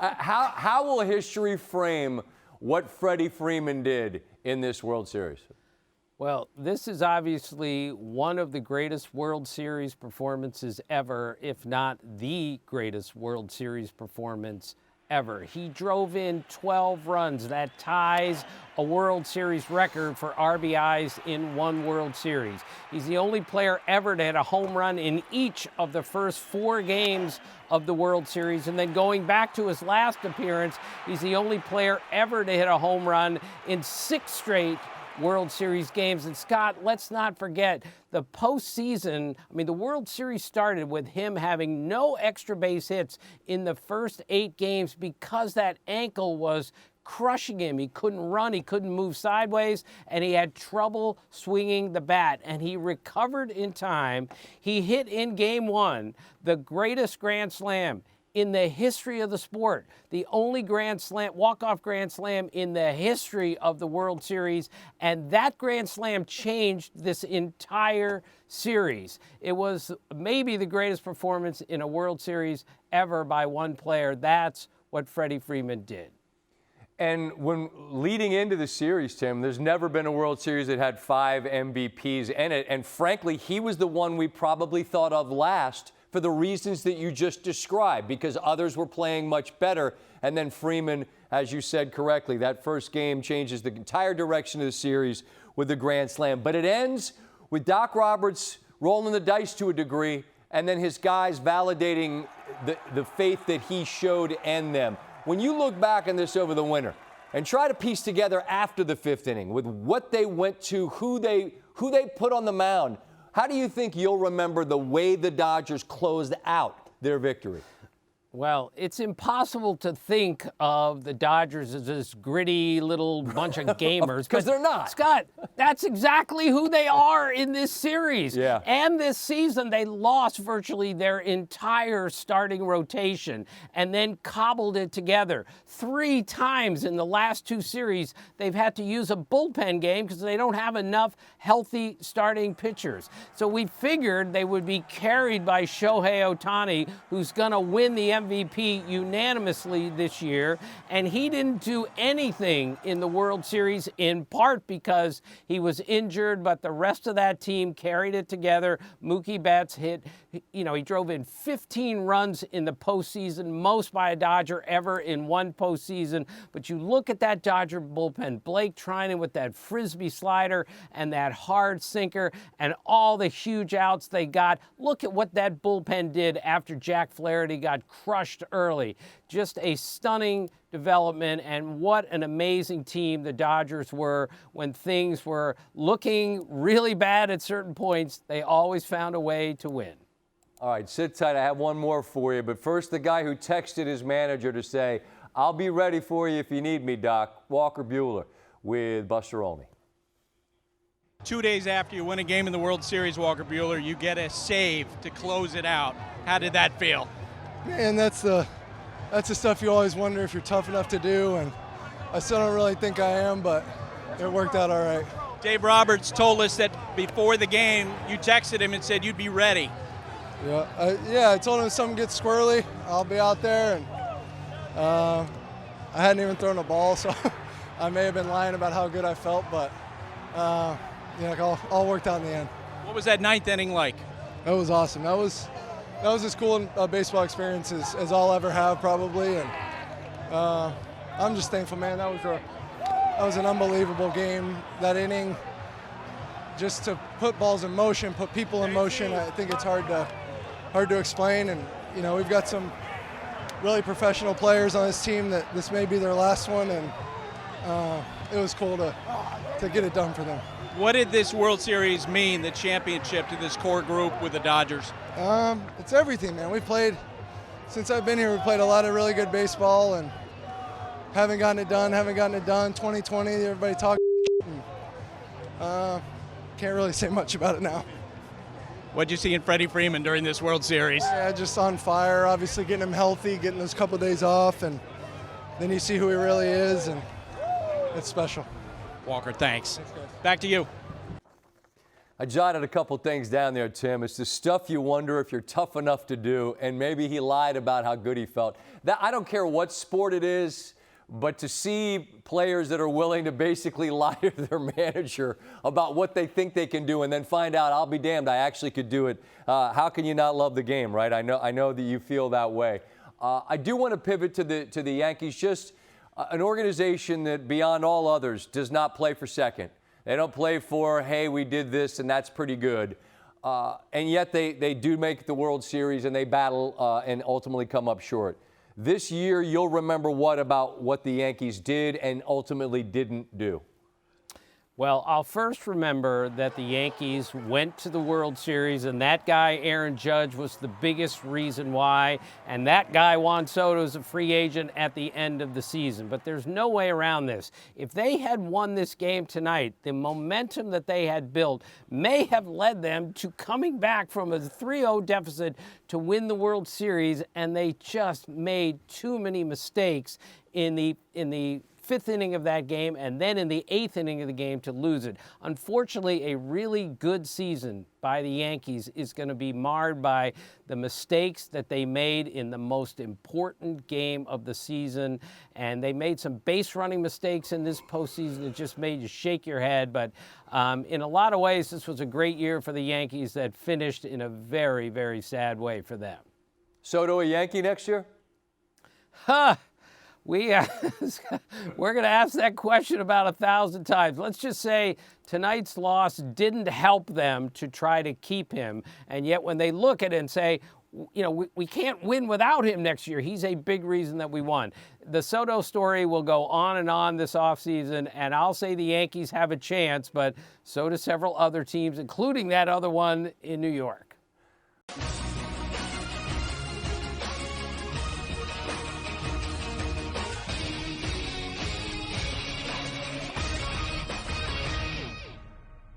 How will history frame what Freddie Freeman did in this World Series? Well, this is obviously one of the greatest World Series performances ever, if not the greatest World Series performance ever. He drove in 12 runs. That ties a World Series record for RBIs in one World Series. He's the only player ever to hit a home run in each of the first 4 games of the World Series. And then going back to his last appearance, he's the only player ever to hit a home run in 6 straight World Series games. And Scott, let's not forget the postseason. I mean, the World Series started with him having no extra base hits in the first 8 games because that ankle was crushing him. He couldn't run, he couldn't move sideways, and he had trouble swinging the bat. And he recovered in time. He hit in Game 1 the greatest grand slam in the history of the sport, the only grand slam, walk-off grand slam in the history of the World Series, and that grand slam changed this entire series. It was maybe the greatest performance in a World Series ever by one player. That's what Freddie Freeman did. And when leading into the series, Tim, there's never been a World Series that had 5 MVPs in it, and frankly, he was the one we probably thought of last for the reasons that you just described, because others were playing much better. And then Freeman, as you said correctly, that first game changes the entire direction of the series with the grand slam. But it ends with Doc Roberts rolling the dice to a degree, and then his guys validating the faith that he showed in them. When you look back on this over the winter and try to piece together after the 5th inning with what they went to, who they put on the mound, how do you think you'll remember the way the Dodgers closed out their victory? Well, it's impossible to think of the Dodgers as this gritty little bunch of gamers. Because they're not. Scott, that's exactly who they are in this series. Yeah. And this season, they lost virtually their entire starting rotation and then cobbled it together. 3 times in the last 2 series, they've had to use a bullpen game because they don't have enough healthy starting pitchers. So we figured they would be carried by Shohei Ohtani, who's going to win the MVP unanimously this year, and he didn't do anything in the World Series, in part because he was injured, but the rest of that team carried it together. Mookie Betts he drove in 15 runs in the postseason, most by a Dodger ever in one postseason. But you look at that Dodger bullpen, Blake Trinan with that frisbee slider and that hard sinker and all the huge outs they got. Look at what that bullpen did after Jack Flaherty got crushed early. Just a stunning development, and what an amazing team the Dodgers were when things were looking really bad at certain points. They always found a way to win. All right, sit tight. I have one more for you. But first, the guy who texted his manager to say, "I'll be ready for you if you need me, Doc," Walker Buehler with Buster Olney. 2 days after you win a game in the World Series, Walker Buehler, you get a save to close it out. How did that feel? Man, that's the stuff you always wonder if you're tough enough to do, and I still don't really think I am, but it worked out all right. Dave Roberts told us that before the game, you texted him and said you'd be ready. Yeah, I told him if something gets squirrely, I'll be out there, and I hadn't even thrown a ball, so I may have been lying about how good I felt, but all worked out in the end. What was that 9th inning like? That was awesome. That was as cool a baseball experience as I'll ever have, probably, and I'm just thankful, man. That was an unbelievable game. That inning, just to put balls in motion, put people in motion. I think it's hard to explain, and we've got some really professional players on this team that this may be their last one, and it was cool to get it done for them. What did this World Series mean, the championship, to this core group with the Dodgers? It's everything, man. Since I've been here, we played a lot of really good baseball and haven't gotten it done. 2020, everybody talks, can't really say much about it now. What'd you see in Freddie Freeman during this World Series? Yeah, just on fire, obviously getting him healthy, getting those couple days off, and then you see who he really is, and it's special. Walker, thanks. Back to you. I jotted a couple things down there, Tim. It's the stuff you wonder if you're tough enough to do, and maybe he lied about how good he felt. I don't care what sport it is, but to see players that are willing to basically lie to their manager about what they think they can do and then find out, I'll be damned, I actually could do it. How can you not love the game, right? I know that you feel that way. I do want to pivot to the Yankees, just an organization that beyond all others does not play for second. They don't play for, hey, we did this and that's pretty good. And yet they do make the World Series and they battle and ultimately come up short. This year, you'll remember what about what the Yankees did and ultimately didn't do? Well, I'll first remember that the Yankees went to the World Series, and that guy, Aaron Judge, was the biggest reason why, and that guy, Juan Soto, is a free agent at the end of the season. But there's no way around this. If they had won this game tonight, the momentum that they had built may have led them to coming back from a 3-0 deficit to win the World Series, and they just made too many mistakes in the fifth inning of that game and then in the eighth inning of the game to lose it. Unfortunately, a really good season by the Yankees is going to be marred by the mistakes that they made in the most important game of the season. And they made some base running mistakes in this postseason that just made you shake your head. But in a lot of ways, this was a great year for the Yankees that finished in a very, very sad way for them. Soto a Yankee next year? We're going to ask that question about 1,000 times. Let's just say tonight's loss didn't help them to try to keep him. And yet when they look at it and say, you know, we can't win without him next year, he's a big reason that we won. The Soto story will go on and on this offseason, and I'll say the Yankees have a chance, but so do several other teams, including that other one in New York.